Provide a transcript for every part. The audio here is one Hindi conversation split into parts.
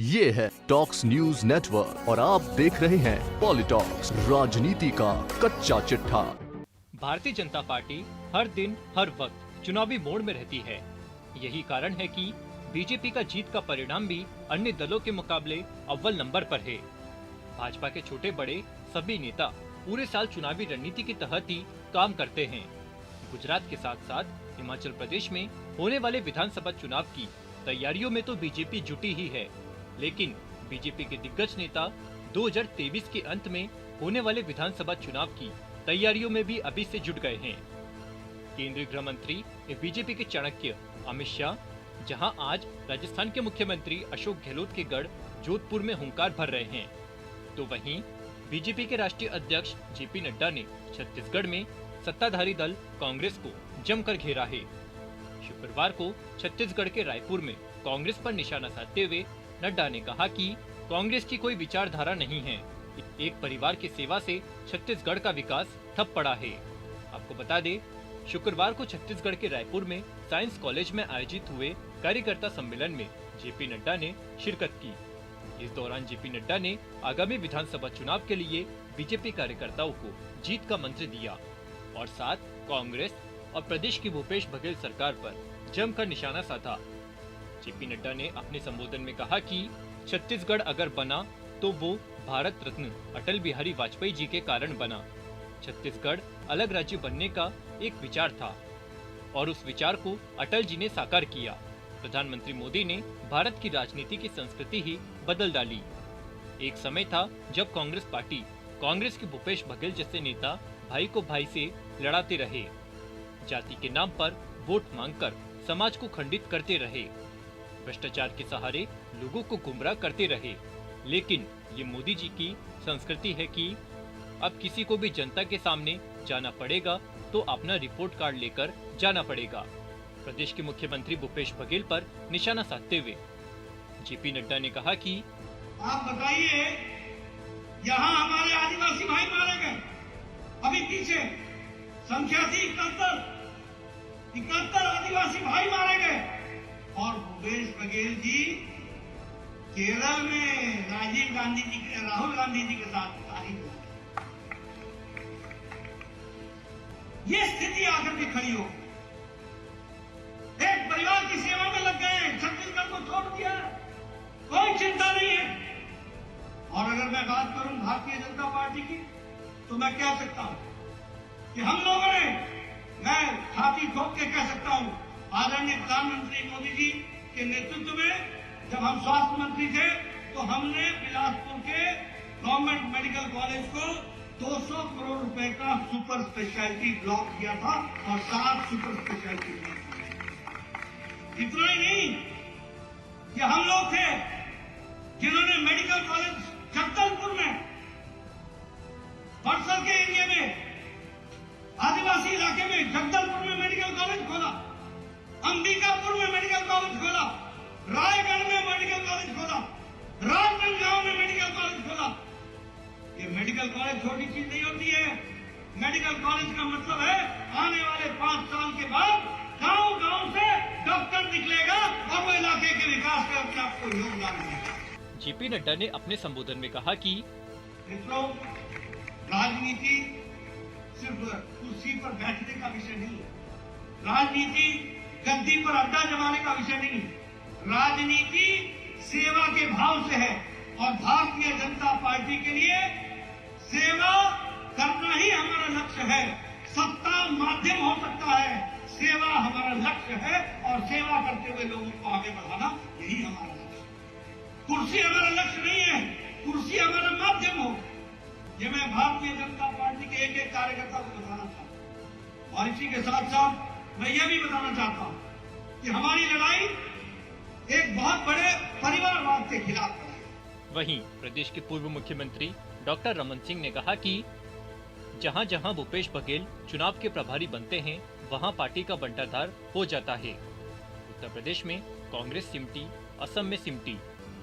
ये है टॉक्स न्यूज नेटवर्क और आप देख रहे हैं पॉलिटॉक्स, राजनीति का कच्चा चिट्ठा। भारतीय जनता पार्टी हर दिन हर वक्त चुनावी मोड़ में रहती है। यही कारण है कि बीजेपी का जीत का परिणाम भी अन्य दलों के मुकाबले अव्वल नंबर पर है। भाजपा के छोटे बड़े सभी नेता पूरे साल चुनावी रणनीति के तहत ही काम करते हैं। गुजरात के साथ साथ हिमाचल प्रदेश में होने वाले विधानसभा चुनाव की तैयारियों में तो बीजेपी जुटी ही है, लेकिन बीजेपी के दिग्गज नेता 2023 के अंत में होने वाले विधानसभा चुनाव की तैयारियों में भी अभी से जुट गए हैं। केंद्रीय गृह मंत्री बीजेपी के चाणक्य अमित शाह जहां आज राजस्थान के मुख्यमंत्री अशोक गहलोत के गढ़ जोधपुर में हुंकार भर रहे हैं, तो वहीं बीजेपी के राष्ट्रीय अध्यक्ष जेपी नड्डा ने छत्तीसगढ़ में सत्ताधारी दल कांग्रेस को जमकर घेरा है। शुक्रवार को छत्तीसगढ़ के रायपुर में कांग्रेस पर निशाना साधते हुए नड्डा ने कहा कि कांग्रेस की कोई विचारधारा नहीं है, एक परिवार की सेवा से छत्तीसगढ़ का विकास ठप पड़ा है। आपको बता दें, शुक्रवार को छत्तीसगढ़ के रायपुर में साइंस कॉलेज में आयोजित हुए कार्यकर्ता सम्मेलन में जेपी नड्डा ने शिरकत की। इस दौरान जेपी नड्डा ने आगामी विधानसभा चुनाव के लिए बीजेपी कार्यकर्ताओं को जीत का मंत्र दिया और साथ कांग्रेस और प्रदेश की भूपेश बघेल सरकार पर जमकर निशाना साधा। जेपी नड्डा ने अपने संबोधन में कहा कि छत्तीसगढ़ अगर बना तो वो भारत रत्न अटल बिहारी वाजपेयी जी के कारण बना। छत्तीसगढ़ अलग राज्य बनने का एक विचार था और उस विचार को अटल जी ने साकार किया। प्रधानमंत्री मोदी ने भारत की राजनीति की संस्कृति ही बदल डाली। एक समय था जब कांग्रेस पार्टी कांग्रेस के भूपेश बघेल जैसे नेता भाई को भाई से लड़ाते रहे, जाति के नाम पर वोट मांगकर समाज को खंडित करते रहे, भ्रष्टाचार के सहारे लोगों को गुमराह करते रहे। लेकिन ये मोदी जी की संस्कृति है कि अब किसी को भी जनता के सामने जाना पड़ेगा तो अपना रिपोर्ट कार्ड लेकर जाना पड़ेगा। प्रदेश के मुख्यमंत्री भूपेश बघेल पर निशाना साधते हुए जेपी नड्डा ने कहा कि आप बताइए, यहाँ हमारे आदिवासी भाई मारे गए, अभी पीछे संख्या थी 71 आदिवासी भाई मारे गए और भूपेश बघेल जी केरल में राहुल गांधी जी के साथ तारीख हो। ये स्थिति आकर के खड़ी हो, एक परिवार की सेवा में लग गए, छत्तीसगढ़ को छोड़ दिया, कोई चिंता नहीं है। और अगर मैं बात करूं भारतीय जनता पार्टी की, तो मैं कह सकता हूं कि हम लोगों ने, मैं छाती ठोक के कह सकता हूं, आदरणीय प्रधानमंत्री मोदी जी के नेतृत्व में जब हम स्वास्थ्य मंत्री थे तो हमने बिलासपुर के गवर्नमेंट मेडिकल कॉलेज को 200 करोड़ रुपए का सुपर स्पेशलिटी ब्लॉक दिया था और 7 सुपर स्पेशलिटी ब्लॉक। इतना ही नहीं, ये हम लोग थे जिन्होंने मेडिकल कॉलेज जगदलपुर में, बरसर के एरिया में, आदिवासी इलाके में जगदलपुर में मेडिकल कॉलेज खोला, अंबिकापुर में मेडिकल कॉलेज खोला, रायगढ़ में मेडिकल कॉलेज खोला, राजनांदगांव में मेडिकल कॉलेज खोला। ये मेडिकल कॉलेज छोटी चीज नहीं होती है। मेडिकल कॉलेज का मतलब है आने वाले 5 साल के बाद गांव गांव से डॉक्टर निकलेगा और वो इलाके के विकास में अपने आप को योगदान देगा। जेपी नड्डा ने अपने संबोधन में कहा कि मित्रों, राजनीति सिर्फ कुर्सी पर बैठने का विषय नहीं है, राजनीति गद्दी पर अड्डा जमाने का विषय नहीं है। राजनीति सेवा के भाव से है और भारतीय जनता पार्टी के लिए सेवा करना ही हमारा लक्ष्य है। सत्ता माध्यम हो सकता है, सेवा हमारा लक्ष्य है और सेवा करते हुए लोगों को आगे बढ़ाना यही हमारा लक्ष्य है। कुर्सी हमारा लक्ष्य नहीं है, कुर्सी हमारा माध्यम हो। ये मैं भारतीय जनता पार्टी के एक एक कार्यकर्ता को बताना चाहता हूं और इसी के साथ साथ मैं ये भी बताना चाहता हूं कि हमारी लड़ाई एक बहुत बड़े परिवारवाद के खिलाफ है। वहीं प्रदेश के पूर्व मुख्यमंत्री डॉक्टर रमन सिंह ने कहा कि जहां जहां भूपेश बघेल चुनाव के प्रभारी बनते हैं, वहां पार्टी का बंटाधार हो जाता है। उत्तर प्रदेश में कांग्रेस सिमटी, असम में सिमटी,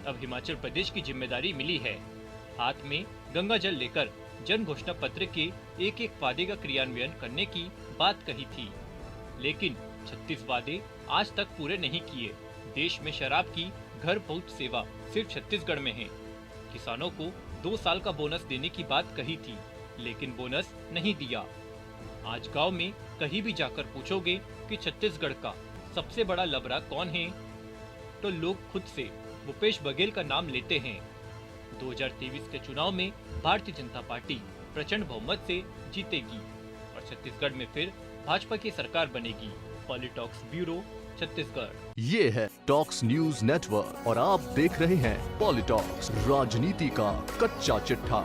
अब हिमाचल प्रदेश की जिम्मेदारी मिली है। हाथ में गंगा जल लेकर जन घोषणा पत्र के एक एक वादे का क्रियान्वयन करने की बात कही थी, लेकिन 36 वादे आज तक पूरे नहीं किए। देश में शराब की घर पहुंच सेवा सिर्फ छत्तीसगढ़ में है। किसानों को 2 साल का बोनस देने की बात कही थी, लेकिन बोनस नहीं दिया। आज गांव में कहीं भी जाकर पूछोगे कि छत्तीसगढ़ का सबसे बड़ा लबरा कौन है, तो लोग खुद से भूपेश बघेल का नाम लेते हैं। 2023 के चुनाव में भारतीय जनता पार्टी प्रचंड बहुमत से जीतेगी और छत्तीसगढ़ में फिर भाजपा की सरकार बनेगी। पॉलिटॉक्स ब्यूरो, छत्तीसगढ़। ये है टॉक्स न्यूज नेटवर्क और आप देख रहे हैं पॉलिटॉक्स, राजनीति का कच्चा चिट्ठा।